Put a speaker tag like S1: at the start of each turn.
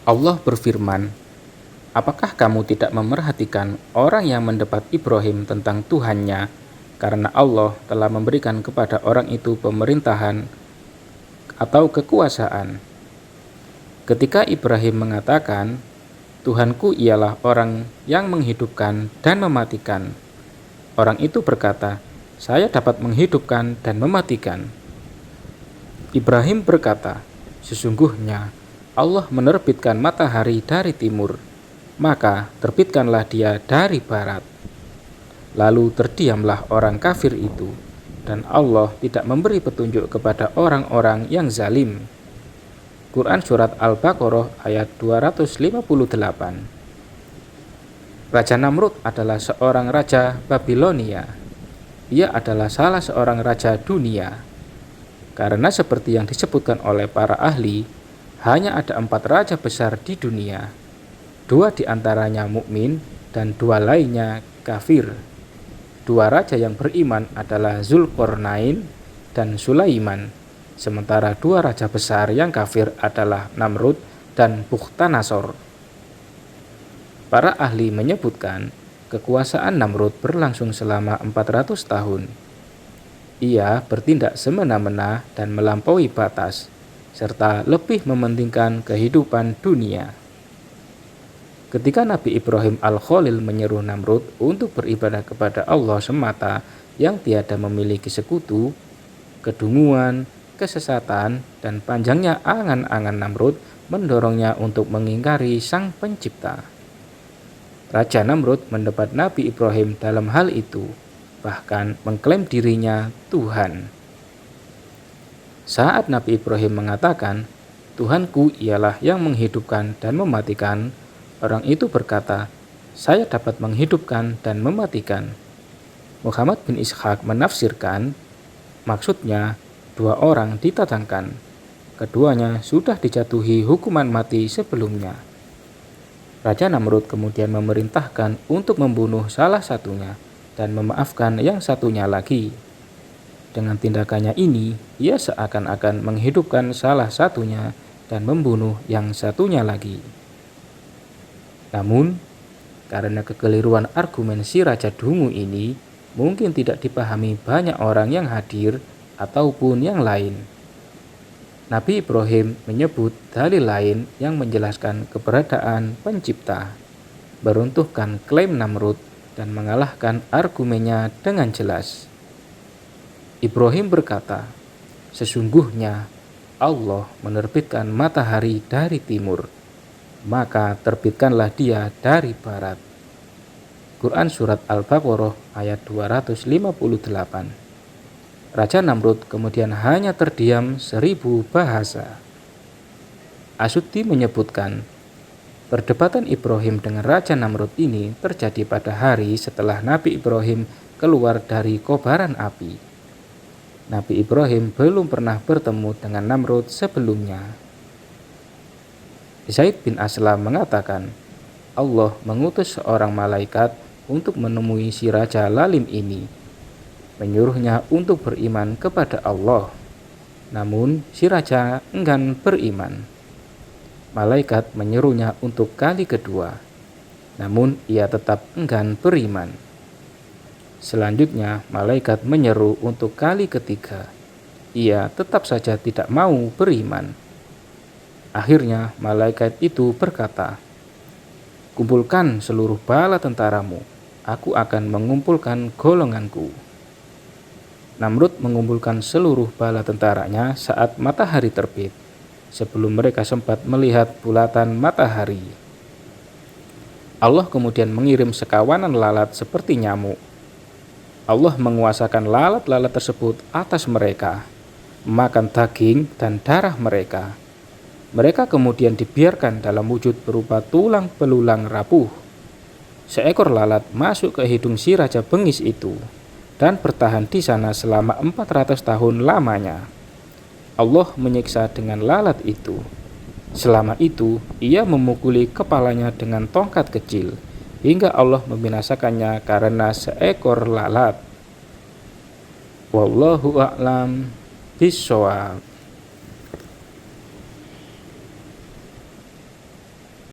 S1: Allah berfirman, "Apakah kamu tidak memerhatikan orang yang mendebat Ibrahim tentang Tuhannya, karena Allah telah memberikan kepada orang itu pemerintahan atau kekuasaan?" Ketika Ibrahim mengatakan, "Tuhanku ialah orang yang menghidupkan dan mematikan," orang itu berkata, "Saya dapat menghidupkan dan mematikan." Ibrahim berkata, "Sesungguhnya Allah menerbitkan matahari dari timur, maka terbitkanlah dia dari barat." Lalu terdiamlah orang kafir itu, dan Allah tidak memberi petunjuk kepada orang-orang yang zalim. Quran Surat Al-Baqarah ayat 258. Raja Namrud adalah seorang raja Babilonia. Ia adalah salah seorang raja dunia. Karena seperti yang disebutkan oleh para ahli, hanya ada 4 raja besar di dunia. 2 diantaranya mukmin dan 2 lainnya kafir. 2 raja yang beriman adalah Zulkarnain dan Sulaiman, sementara 2 raja besar yang kafir adalah Namrud dan Bukhtanasor. Para ahli menyebutkan kekuasaan Namrud berlangsung selama 400 tahun. Ia bertindak semena-mena dan melampaui batas, serta lebih mementingkan kehidupan dunia. Ketika Nabi Ibrahim Al-Khalil menyeru Namrud untuk beribadah kepada Allah semata yang tiada memiliki sekutu, kedunguan, kesesatan, dan panjangnya angan-angan Namrud mendorongnya untuk mengingkari Sang Pencipta. Raja Namrud mendebat Nabi Ibrahim dalam hal itu, bahkan mengklaim dirinya Tuhan. Saat Nabi Ibrahim mengatakan, "Tuhanku ialah yang menghidupkan dan mematikan," orang itu berkata, "Saya dapat menghidupkan dan mematikan." Muhammad bin Ishaq menafsirkan, maksudnya 2 orang ditatangkan. Keduanya sudah dijatuhi hukuman mati sebelumnya. Raja Namrud kemudian memerintahkan untuk membunuh salah satunya dan memaafkan yang satunya lagi. Dengan tindakannya ini, ia seakan-akan menghidupkan salah satunya dan membunuh yang satunya lagi. Namun, karena kekeliruan argumen si Raja Dungu ini mungkin tidak dipahami banyak orang yang hadir ataupun yang lain. Nabi Ibrahim menyebut dalil lain yang menjelaskan keberadaan Pencipta, meruntuhkan klaim Namrud, dan mengalahkan argumennya dengan jelas. Ibrahim berkata, "Sesungguhnya Allah menerbitkan matahari dari timur, maka terbitkanlah dia dari barat." Quran Surat Al-Baqarah ayat 258. Raja Namrud kemudian hanya terdiam 1000 bahasa. Asyuti menyebutkan, perdebatan Ibrahim dengan Raja Namrud ini terjadi pada hari setelah Nabi Ibrahim keluar dari kobaran api. Nabi Ibrahim belum pernah bertemu dengan Namrud sebelumnya. Zaid bin Aslam mengatakan, Allah mengutus seorang malaikat untuk menemui si Raja Lalim ini, menyuruhnya untuk beriman kepada Allah. Namun si Raja enggan beriman. Malaikat menyuruhnya untuk kali kedua, namun ia tetap enggan beriman. Selanjutnya malaikat menyeru untuk kali ketiga. Ia tetap saja tidak mau beriman. Akhirnya malaikat itu berkata, "Kumpulkan seluruh bala tentaramu, aku akan mengumpulkan golonganku." Namrud mengumpulkan seluruh bala tentaranya saat matahari terbit, sebelum mereka sempat melihat bulatan matahari. Allah kemudian mengirim sekawanan lalat seperti nyamuk. Allah menguasakan lalat-lalat tersebut atas mereka, makan daging dan darah mereka. Mereka kemudian dibiarkan dalam wujud berupa tulang belulang rapuh. Seekor lalat masuk ke hidung si Raja Bengis itu dan bertahan di sana selama 400 tahun lamanya. Allah menyiksa dengan lalat itu. Selama itu, ia memukuli kepalanya dengan tongkat kecil, hingga Allah membinasakannya karena seekor lalat. Wallahu a'lam bishawab.